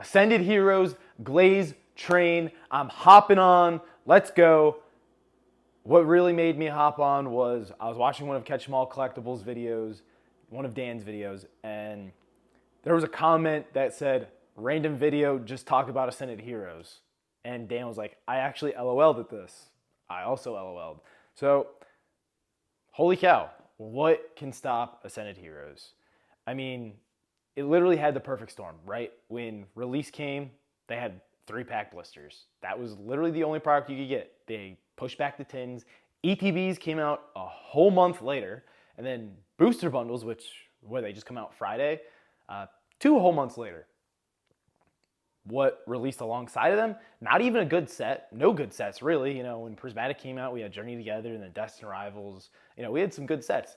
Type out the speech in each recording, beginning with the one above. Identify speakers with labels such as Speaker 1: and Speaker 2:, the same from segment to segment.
Speaker 1: Ascended Heroes, Glaze train. I'm hopping on. Let's go. What really made me hop on was I was watching one of Catch 'em All Collectibles videos, one of Dan's videos, and there was a comment that said, random video, just talk about Ascended Heroes. And Dan was like, I actually LOL'd at this. I also LOL'd. So, holy cow, what can stop Ascended Heroes? I mean, it literally had the perfect storm, right? When release came, they had 3-pack blisters. That was literally the only product you could get. They pushed back the tins. ETBs came out a whole month later, and then booster bundles, which, they just come out Friday, 2 whole months later. What released alongside of them? Not even a good set. No good sets, really. You know, when Prismatic came out, we had Journey Together and then Destined Rivals. You know, we had some good sets.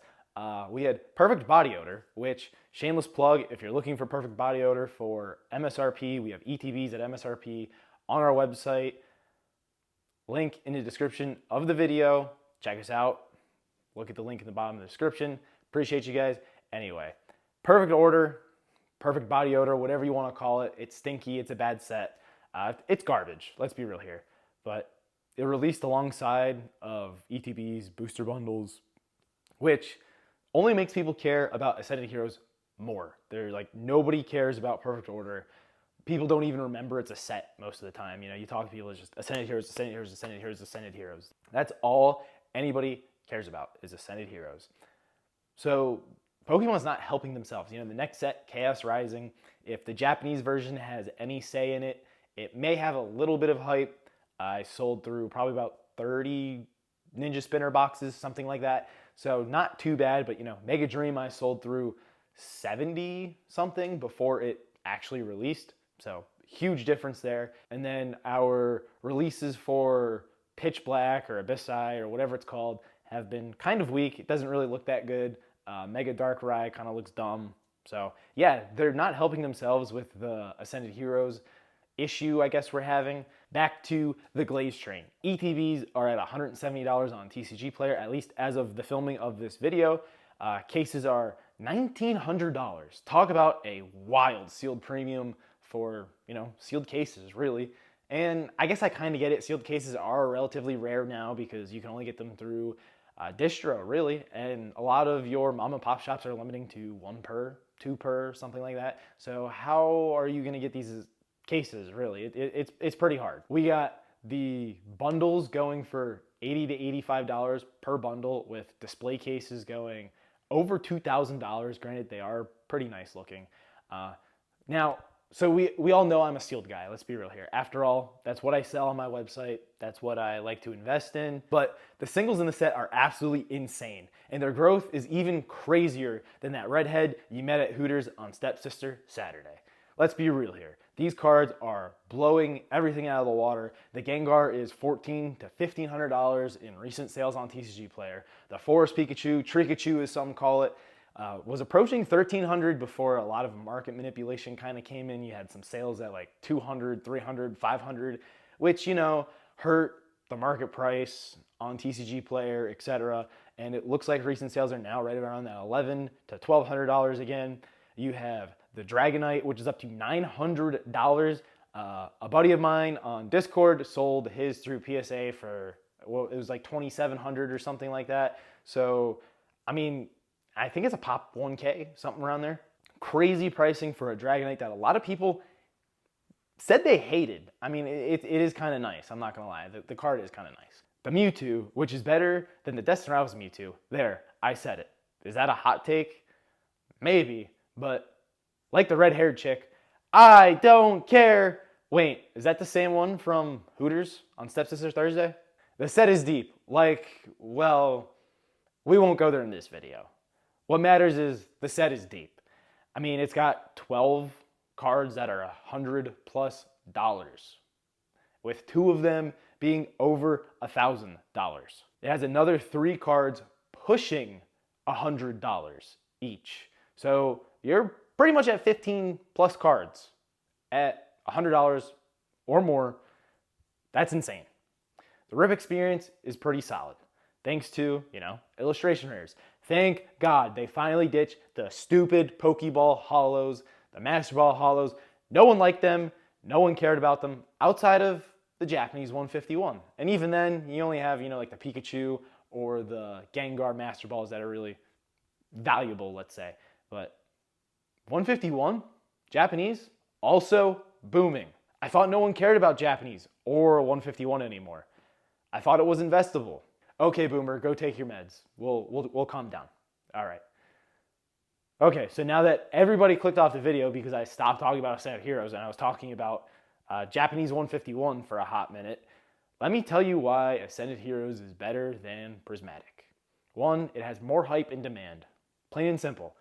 Speaker 1: We had Perfect Body Odor, which, shameless plug, if you're looking for Perfect Body Odor for MSRP, we have ETBs at MSRP on our website. Link in the description of the video. Check us out. Look at the link in the bottom of the description. Appreciate you guys. Anyway, Perfect Order, Perfect Body Odor, whatever you want to call it. It's stinky. It's a bad set. It's garbage. Let's be real here. But it released alongside of ETBs, booster bundles, which only makes people care about Ascended Heroes more. They're like, nobody cares about Perfect Order. People don't even remember it's a set most of the time. You know, you talk to people, it's just Ascended Heroes, Ascended Heroes, Ascended Heroes, Ascended Heroes. That's all anybody cares about is Ascended Heroes. So Pokemon's not helping themselves. You know, the next set, Chaos Rising, if the Japanese version has any say in it, it may have a little bit of hype. I sold through probably about 30 Ninja Spinner boxes, something like that. So not too bad, but you know, Mega Dream I sold through 70 something before it actually released. So huge difference there. And then our releases for Pitch Black or Abyssai or whatever it's called have been kind of weak. It doesn't really look that good. Mega Darkrai kind of looks dumb. So yeah, they're not helping themselves with the Ascended Heroes issue I guess we're having. Back to the Glaze train. ETBs are at $170 on TCG Player, at least as of the filming of this video. Cases are $1,900. Talk about a wild sealed premium for, you know, sealed cases, really. And I guess I kind of get it. Sealed cases are relatively rare now because you can only get them through distro, really. And a lot of your mom and pop shops are limiting to 1 per, 2 per, something like that. So how are you going to get these cases, really? It's pretty hard. We got the bundles going for $80 to $85 per bundle, with display cases going over $2,000. Granted, they are pretty nice looking. Now, so we all know I'm a sealed guy. Let's be real here. After all, that's what I sell on my website. That's what I like to invest in. But the singles in the set are absolutely insane. And their growth is even crazier than that redhead you met at Hooters on Stepsister Saturday. Let's be real here. These cards are blowing everything out of the water. The Gengar is $1,400 to $1,500 in recent sales on TCG Player. The Forest Pikachu, Trikachu as some call it, was approaching $1,300 before a lot of market manipulation kind of came in. You had some sales at like $200, $300, $500, which, you know, hurt the market price on TCG Player, etc. And it looks like recent sales are now right around that $1,100 to $1,200 again. You have the Dragonite, which is up to $900. A buddy of mine on Discord sold his through PSA for, well, it was like $2,700 or something like that. So, I mean, I think it's a pop 1K, something around there. Crazy pricing for a Dragonite that a lot of people said they hated. I mean, it is kind of nice. I'm not going to lie. The card is kind of nice. The Mewtwo, which is better than the Destined Rivals Mewtwo. There, I said it. Is that a hot take? Maybe, but like the red-haired chick, I don't care. Wait, is that the same one from Hooters on Stepsister Thursday? The set is deep. Like, well, we won't go there in this video. What matters is the set is deep. I mean, it's got 12 cards that are $100+, with 2 of them being over $1,000. It has another 3 cards pushing $100 each. So you're pretty much at 15 plus cards at $100 or more. That's insane. The rip experience is pretty solid, thanks to, you know, illustration rares. Thank God they finally ditched the stupid Pokeball Hollows, the Master Ball Hollows. No one liked them. No one cared about them outside of the Japanese 151. And even then, you only have, like the Pikachu or the Gengar Master Balls that are really valuable, let's say. But 151, Japanese, also booming. I thought no one cared about Japanese or 151 anymore. I thought it was investable. Okay, Boomer, go take your meds. We'll calm down. All right. Okay, so now that everybody clicked off the video because I stopped talking about Ascended Heroes and I was talking about Japanese 151 for a hot minute, let me tell you why Ascended Heroes is better than Prismatic. One, it has more hype and demand. Plain and simple.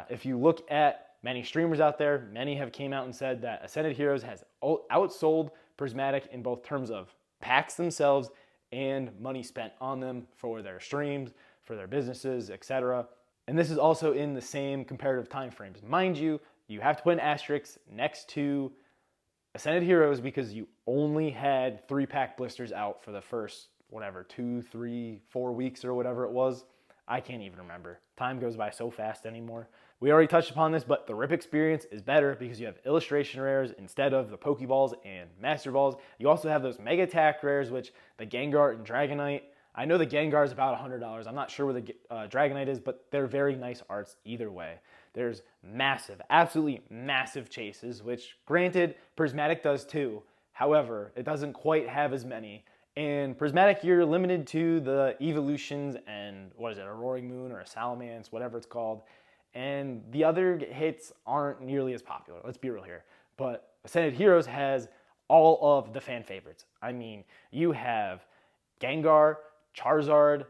Speaker 1: If you look at many streamers out there, many have came out and said that Ascended Heroes has outsold Prismatic in both terms of packs themselves and money spent on them for their streams, for their businesses, etc. And this is also in the same comparative time frames. Mind you, you have to put an asterisk next to Ascended Heroes because you only had 3-pack blisters out for the first, 2, 3, 4 weeks or whatever it was. I can't even remember. Time goes by so fast anymore. We already touched upon this, but the RIP experience is better because you have illustration rares instead of the Pokeballs and Master Balls. You also have those Mega Attack rares, which the Gengar and Dragonite. I know the Gengar is about $100. I'm not sure where the Dragonite is, but they're very nice arts either way. There's massive, absolutely massive chases, which granted, Prismatic does too. However, it doesn't quite have as many. And Prismatic, you're limited to the evolutions and, a Roaring Moon or a Salamence, whatever it's called. And the other hits aren't nearly as popular. Let's be real here. But Ascended Heroes has all of the fan favorites. I mean, you have Gengar, Charizard,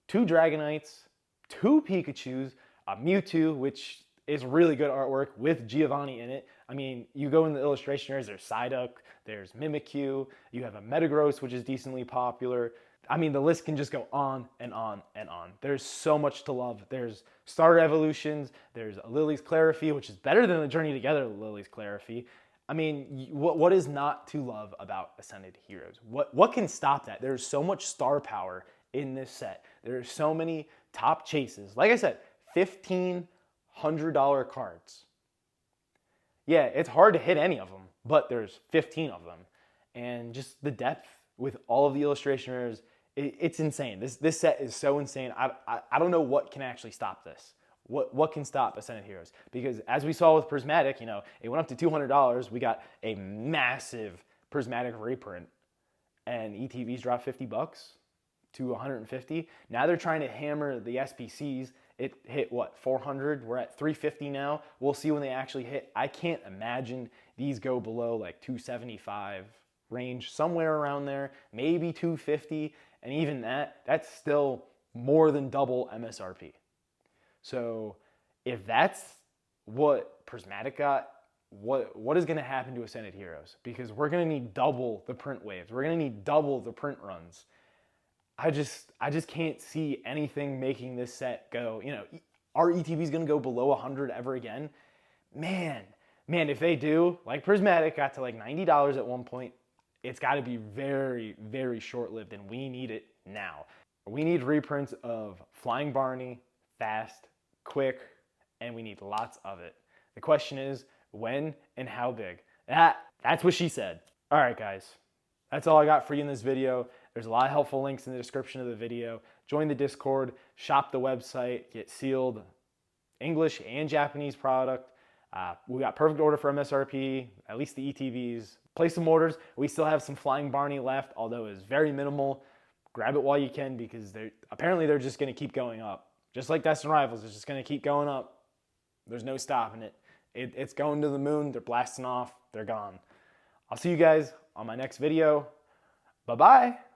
Speaker 1: 2 Dragonites, 2 Pikachus, a Mewtwo, which is really good artwork with Giovanni in it. I mean, you go in the illustration areas, there's Psyduck, there's Mimikyu, you have a Metagross, which is decently popular. I mean, the list can just go on and on and on. There's so much to love. There's starter evolutions, there's a Lily's Clarify, which is better than the Journey Together Lily's Clarify. I mean, what is not to love about Ascended Heroes? What can stop that? There's so much star power in this set. There's so many top chases. Like I said, $1,500 cards. Yeah, it's hard to hit any of them, but there's 15 of them. And just the depth with all of the illustration rares, it's insane. This set is so insane. I don't know what can actually stop this. What can stop Ascended Heroes? Because as we saw with Prismatic, it went up to $200. We got a massive Prismatic reprint, and ETVs dropped $50 to $150. Now they're trying to hammer the SPCs. It hit 400? We're at $350 now. We'll see when they actually hit. I can't imagine these go below $275 range, somewhere around there, maybe $250, and even that's still more than double MSRP. So if that's what Prismatic got, what is going to happen to Ascended Heroes? Because we're going to need double the print waves. We're going to need double the print runs. I just can't see anything making this set go, are ETBs going to go below 100 ever again? Man, if they do, like Prismatic got to $90 at one point, it's got to be very, very short-lived, and we need it now. We need reprints of Flying Barney, fast, quick, and we need lots of it. The question is, when and how big? That's what she said. All right, guys. That's all I got for you in this video. There's a lot of helpful links in the description of the video. Join the Discord, shop the website, get sealed English and Japanese product. We got perfect order for MSRP, at least the ETVs. Place some orders. We still have some Flying Barney left, although it's very minimal. Grab it while you can because apparently they're just going to keep going up. Just like Destined Rivals, it's just going to keep going up. There's no stopping it. It's going to the moon. They're blasting off. They're gone. I'll see you guys on my next video. Bye-bye.